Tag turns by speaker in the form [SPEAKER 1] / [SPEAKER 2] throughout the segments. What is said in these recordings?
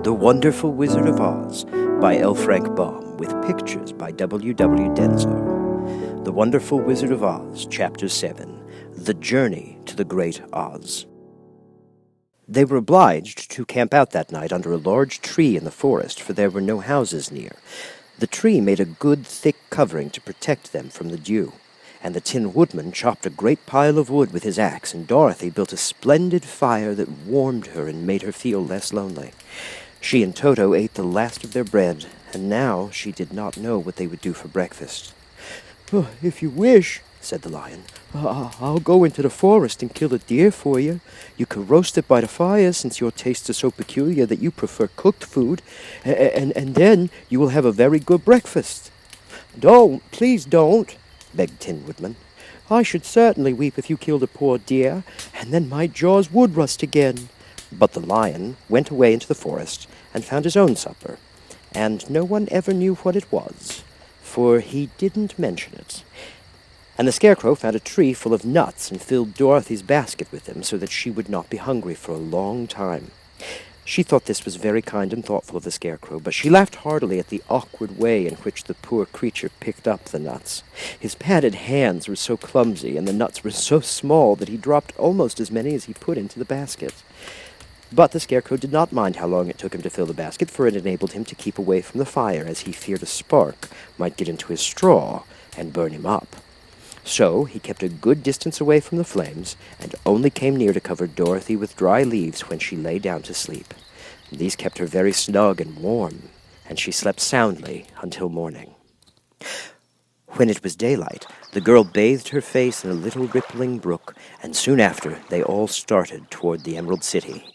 [SPEAKER 1] The Wonderful Wizard of Oz by L. Frank Baum, with pictures by W. W. Denslow. The Wonderful Wizard of Oz, Chapter 7, The Journey to the Great Oz. They were obliged to camp out that night under a large tree in the forest, for there were no houses near. The tree made a good thick covering to protect them from the dew, and the Tin Woodman chopped a great pile of wood with his axe, and Dorothy built a splendid fire that warmed her and made her feel less lonely. She and Toto ate the last of their bread, and now she did not know what they would do for breakfast. "Oh, if you wish," said the lion, "I'll go into the forest and kill a deer for you. You can roast it by the fire, since your tastes are so peculiar that you prefer cooked food, and then you will have a very good breakfast." "Don't, please don't," begged Tin Woodman. "I should certainly weep if you killed a poor deer, and then my jaws would rust again." But the lion went away into the forest and found his own supper, and no one ever knew what it was, for he didn't mention it. And the Scarecrow found a tree full of nuts and filled Dorothy's basket with them so that she would not be hungry for a long time. She thought this was very kind and thoughtful of the Scarecrow, but she laughed heartily at the awkward way in which the poor creature picked up the nuts. His padded hands were so clumsy, and the nuts were so small that he dropped almost as many as he put into the basket. But the Scarecrow did not mind how long it took him to fill the basket, for it enabled him to keep away from the fire, as he feared a spark might get into his straw and burn him up. So he kept a good distance away from the flames, and only came near to cover Dorothy with dry leaves when she lay down to sleep. These kept her very snug and warm, and she slept soundly until morning. When it was daylight, the girl bathed her face in a little rippling brook, and soon after they all started toward the Emerald City.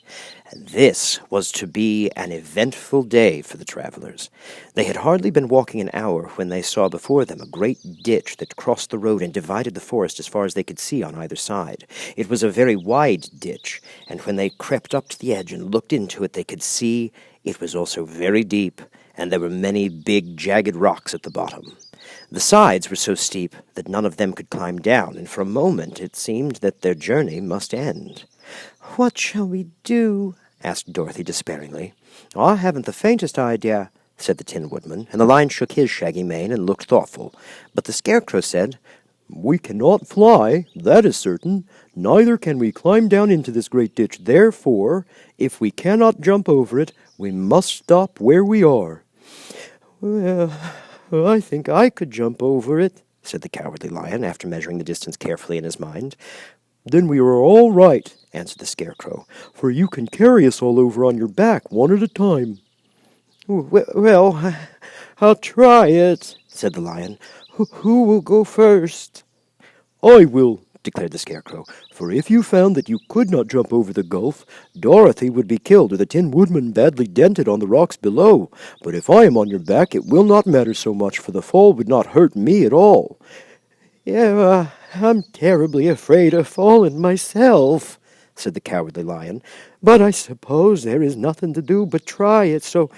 [SPEAKER 1] This was to be an eventful day for the travelers. They had hardly been walking an hour when they saw before them a great ditch that crossed the road and divided the forest as far as they could see on either side. It was a very wide ditch, and when they crept up to the edge and looked into it, they could see it was also very deep, and there were many big, jagged rocks at the bottom. The sides were so steep that none of them could climb down, and for a moment it seemed that their journey must end. "What shall we do?" asked Dorothy despairingly. "I haven't the faintest idea," said the Tin Woodman, and the lion shook his shaggy mane and looked thoughtful. But the Scarecrow said, "We cannot fly, that is certain. Neither can we climb down into this great ditch. Therefore, if we cannot jump over it, we must stop where we are." "Well, I think I could jump over it," said the Cowardly Lion, after measuring the distance carefully in his mind. "Then we are all right," answered the Scarecrow, "for you can carry us all over on your back, one at a time." "Well, I'll try it," said the Lion. Who will go first?" "I will," declared the Scarecrow, "for if you found that you could not jump over the gulf, Dorothy would be killed or the Tin Woodman badly dented on the rocks below. But if I am on your back, it will not matter so much, for the fall would not hurt me at all." "Yeah, I'm terribly afraid of falling myself," said the Cowardly Lion, "but I suppose there is nothing to do but try it, so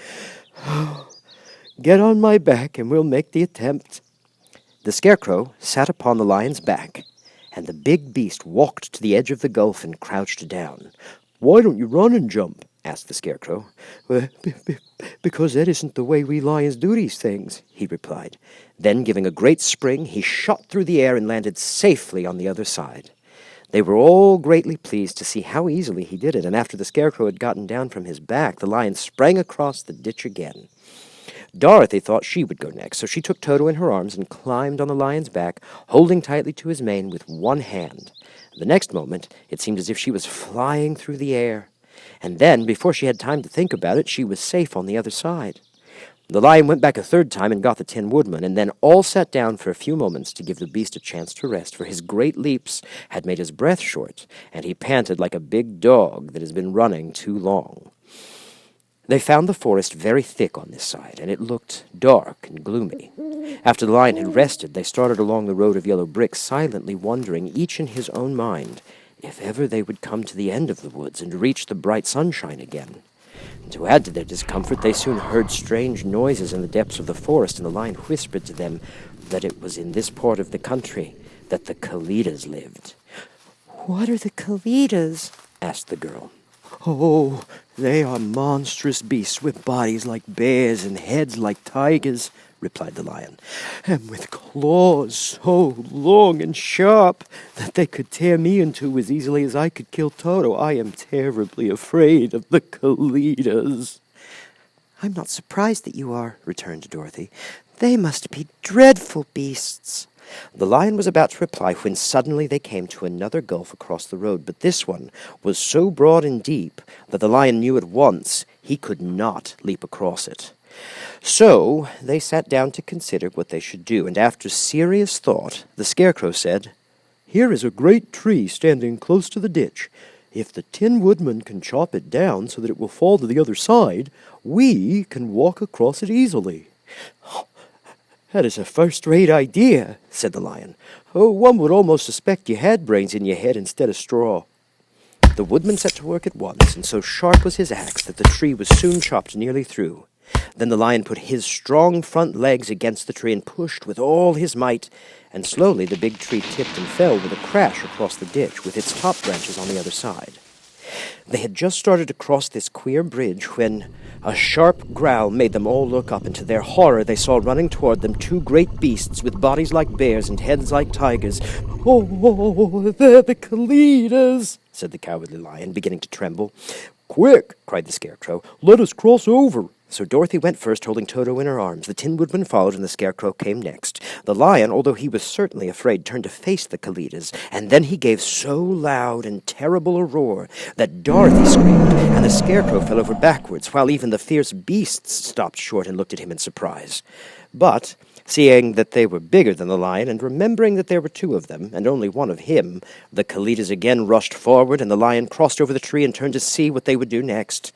[SPEAKER 1] get on my back and we'll make the attempt." The Scarecrow sat upon the lion's back, and the big beast walked to the edge of the gulf and crouched down. "Why don't you run and jump?" asked the Scarecrow. Because that isn't the way we lions do these things," he replied. Then, giving a great spring, he shot through the air and landed safely on the other side. They were all greatly pleased to see how easily he did it, and after the Scarecrow had gotten down from his back, the lion sprang across the ditch again. Dorothy thought she would go next, so she took Toto in her arms and climbed on the lion's back, holding tightly to his mane with one hand. The next moment, it seemed as if she was flying through the air. And then, before she had time to think about it, she was safe on the other side. The lion went back a third time and got the Tin Woodman, and then all sat down for a few moments to give the beast a chance to rest, for his great leaps had made his breath short, and he panted like a big dog that has been running too long. They found the forest very thick on this side, and it looked dark and gloomy. After the lion had rested, they started along the road of yellow bricks, silently wondering, each in his own mind, if ever they would come to the end of the woods and reach the bright sunshine again. And to add to their discomfort, they soon heard strange noises in the depths of the forest, and the lion whispered to them that it was in this part of the country that the Kallidas lived. "What are the Kallidas?" asked the girl. "Oh, they are monstrous beasts with bodies like bears and heads like tigers," replied the lion, "and with claws so long and sharp that they could tear me in two as easily as I could kill Toto. I am terribly afraid of the Kalidas." "I'm not surprised that you are," returned Dorothy. "They must be dreadful beasts." The lion was about to reply when suddenly they came to another gulf across the road, but this one was so broad and deep that the lion knew at once he could not leap across it. So they sat down to consider what they should do, and after serious thought, the Scarecrow said, "Here is a great tree standing close to the ditch. If the Tin Woodman can chop it down so that it will fall to the other side, we can walk across it easily." "That is a first-rate idea," said the lion. "Oh, one would almost suspect you had brains in your head instead of straw." The woodman set to work at once, and so sharp was his axe that the tree was soon chopped nearly through. Then the lion put his strong front legs against the tree and pushed with all his might, and slowly the big tree tipped and fell with a crash across the ditch, with its top branches on the other side. They had just started to cross this queer bridge when a sharp growl made them all look up, and to their horror they saw running toward them two great beasts with bodies like bears and heads like tigers. "Oh, they're the Kalidas," said the Cowardly Lion, beginning to tremble. "Quick!" cried the Scarecrow. "Let us cross over." So Dorothy went first, holding Toto in her arms. The Tin Woodman followed, and the Scarecrow came next. The lion, although he was certainly afraid, turned to face the Kalidas, and then he gave so loud and terrible a roar that Dorothy screamed, and the Scarecrow fell over backwards, while even the fierce beasts stopped short and looked at him in surprise. But, seeing that they were bigger than the lion, and remembering that there were two of them, and only one of him, the Kalidas again rushed forward, and the lion crossed over the tree and turned to see what they would do next.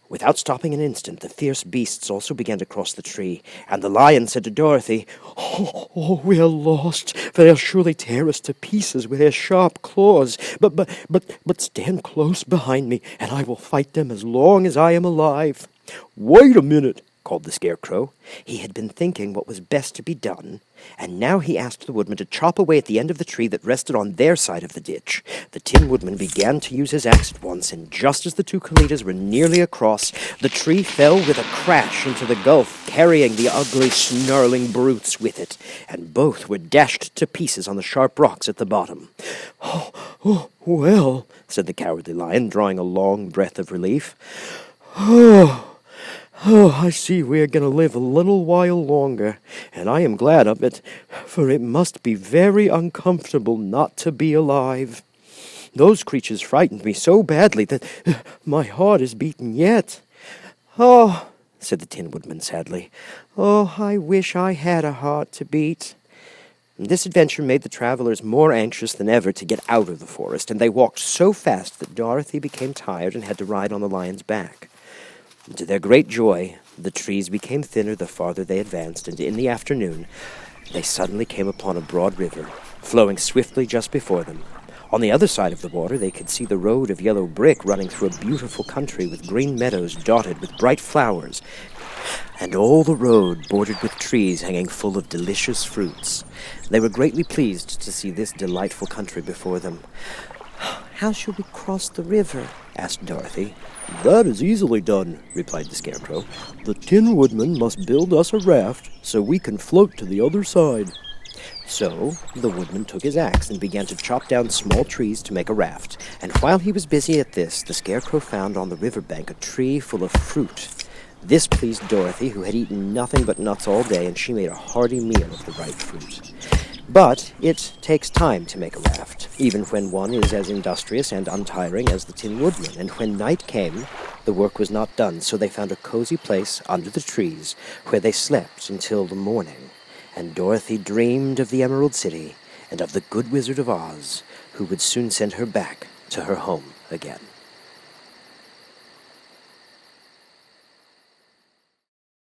[SPEAKER 1] Without stopping an instant, the fierce beasts also began to cross the tree, and the lion said to Dorothy, "Oh, we are lost, for they'll surely tear us to pieces with their sharp claws. But stand close behind me, and I will fight them as long as I am alive." "Wait a minute," called the Scarecrow. He had been thinking what was best to be done, and now he asked the Woodman to chop away at the end of the tree that rested on their side of the ditch. The Tin Woodman began to use his axe at once, and just as the two Kalidas were nearly across, the tree fell with a crash into the gulf, carrying the ugly, snarling brutes with it, and both were dashed to pieces on the sharp rocks at the bottom. "Oh, well," said the Cowardly Lion, drawing a long breath of relief. "Oh, I see we are going to live a little while longer, and I am glad of it, for it must be very uncomfortable not to be alive. Those creatures frightened me so badly that my heart is beating yet." "Oh," said the Tin Woodman sadly, "oh, I wish I had a heart to beat." This adventure made the travelers more anxious than ever to get out of the forest, and they walked so fast that Dorothy became tired and had to ride on the lion's back. To their great joy, the trees became thinner the farther they advanced, and in the afternoon they suddenly came upon a broad river, flowing swiftly just before them. On the other side of the water they could see the road of yellow brick running through a beautiful country with green meadows dotted with bright flowers, and all the road bordered with trees hanging full of delicious fruits. They were greatly pleased to see this delightful country before them. "How shall we cross the river?" asked Dorothy. "That is easily done," replied the Scarecrow. "The Tin Woodman must build us a raft so we can float to the other side." So the Woodman took his axe and began to chop down small trees to make a raft, and while he was busy at this, the Scarecrow found on the river bank a tree full of fruit. This pleased Dorothy, who had eaten nothing but nuts all day, and she made a hearty meal of the ripe fruit. But it takes time to make a raft, even when one is as industrious and untiring as the Tin Woodman, and when night came, the work was not done, so they found a cozy place under the trees, where they slept until the morning, and Dorothy dreamed of the Emerald City, and of the Good Wizard of Oz, who would soon send her back to her home again.